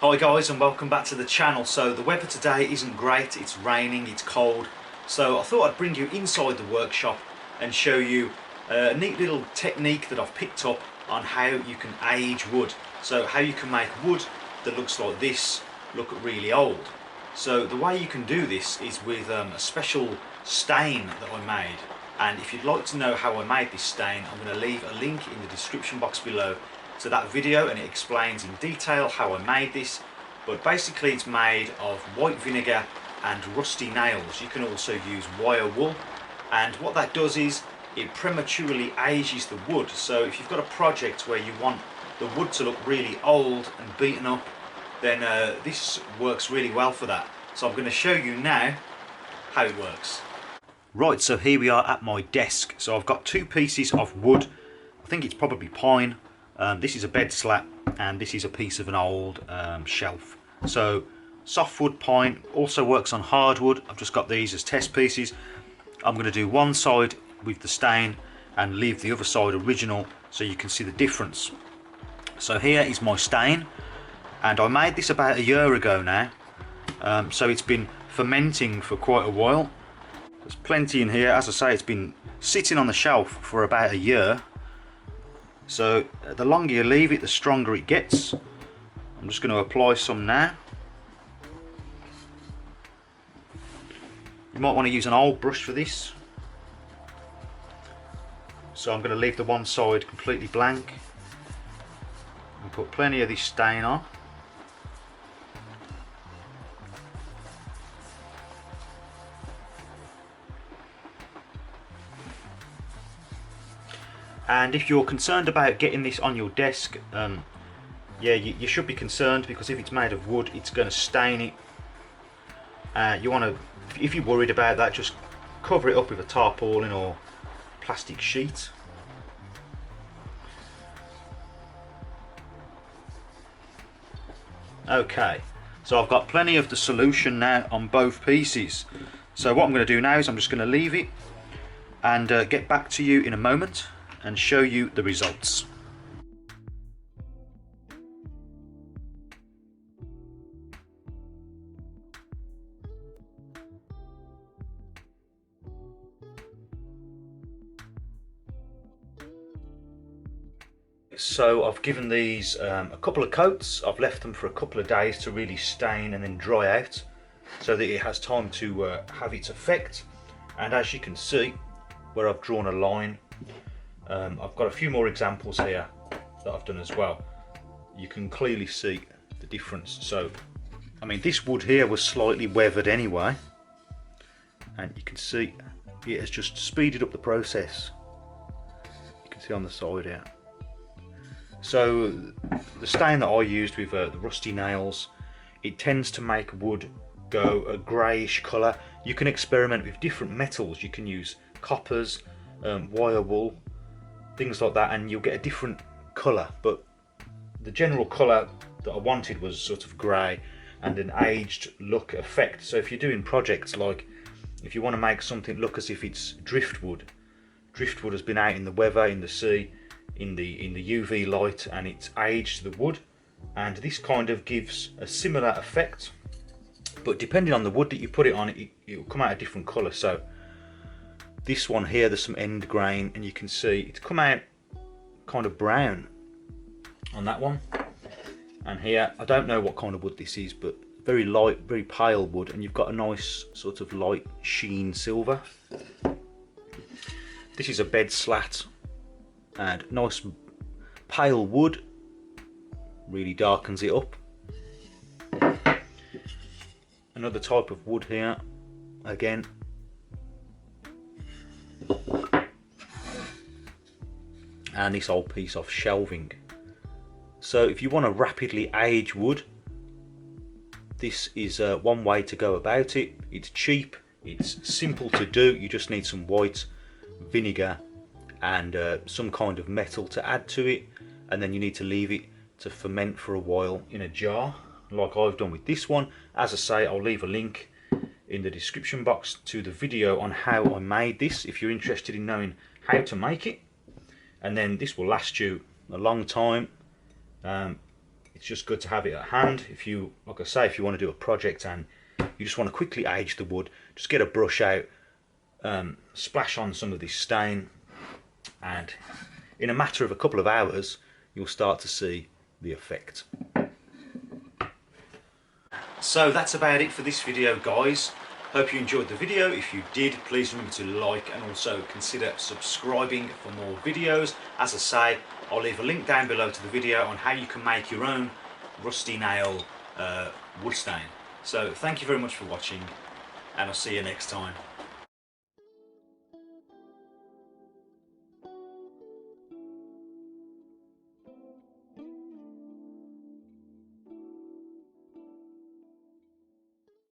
Hi guys, and welcome back to the channel. So the weather today isn't great, it's raining, it's cold, so I thought I'd bring you inside the workshop and show you a neat little technique that I've picked up on how you can age wood. So how you can make wood that looks like this look really old. So the way you can do this is with a special stain that I made, and if you'd like to know how I made this stain, I'm going to leave a link in the description box below to that video, and it explains in detail how I made this. But basically it's made of white vinegar and rusty nails. You can also use wire wool, and what that does is it prematurely ages the wood. So if you've got a project where you want the wood to look really old and beaten up, then this works really well for that. So I'm going to show you now how it works. Right, so here we are at my desk. So I've got two pieces of wood. I think it's probably pine. This is a bed slat, and this is a piece of an old shelf. So softwood pine also works on hardwood. I've just got these as test pieces. I'm going to do one side with the stain and leave the other side original so you can see the difference. So here is my stain, and I made this about a year ago now. So it's been fermenting for quite a while. There's plenty in here. As I say, it's been sitting on the shelf for about a year. So the longer you leave it, the stronger it gets. I'm just going to apply some now. You might want to use an old brush for this. So I'm going to leave the one side completely blank and put plenty of this stain on. And if you're concerned about getting this on your desk, yeah, you should be concerned, because if it's made of wood, it's going to stain it. You want to, if you're worried about that, just cover it up with a tarpaulin or plastic sheet. Okay, so I've got plenty of the solution now on both pieces. So what I'm going to do now is I'm just going to leave it and get back to you in a moment and show you the results. So I've given these a couple of coats. I've left them for a couple of days to really stain and then dry out so that it has time to have its effect. And as you can see, where I've drawn a line, I've got a few more examples here that I've done as well. You can clearly see the difference. So, I mean, this wood here was slightly weathered anyway, and you can see it has just speeded up the process. You can see on the side here. So the stain that I used with the rusty nails, it tends to make wood go a greyish colour. You can experiment with different metals. You can use coppers, wire wool, things like that, and you'll get a different colour. But the general colour that I wanted was sort of grey and an aged look effect. So if you're doing projects like, if you want to make something look as if it's driftwood has been out in the weather, in the sea, in the UV light, and it's aged the wood, and this kind of gives a similar effect, but depending on the wood that you put it on, it will come out a different colour. So this one here, there's some end grain, and you can see it's come out kind of brown on that one. And here, I don't know what kind of wood this is, but very light, very pale wood, and you've got a nice sort of light sheen silver. This is a bed slat, and nice pale wood, really darkens it up. Another type of wood here, again. And this old piece of shelving. So if you want to rapidly age wood, this is one way to go about it. It's cheap, it's simple to do. You just need some white vinegar and some kind of metal to add to it, and then you need to leave it to ferment for a while in a jar, like I've done with this one. As I say, I'll leave a link in the description box to the video on how I made this if you're interested in knowing how to make it. And then this will last you a long time. it's just good to have it at hand. If you, like I say, if you want to do a project and you just want to quickly age the wood, just get a brush out, splash on some of this stain, and in a matter of a couple of hours you'll start to see the effect. So that's about it for this video, guys. Hope you enjoyed the video. If you did, please remember to like and also consider subscribing for more videos. As I say, I'll leave a link down below to the video on how you can make your own rusty nail wood stain. So thank you very much for watching, and I'll see you next time.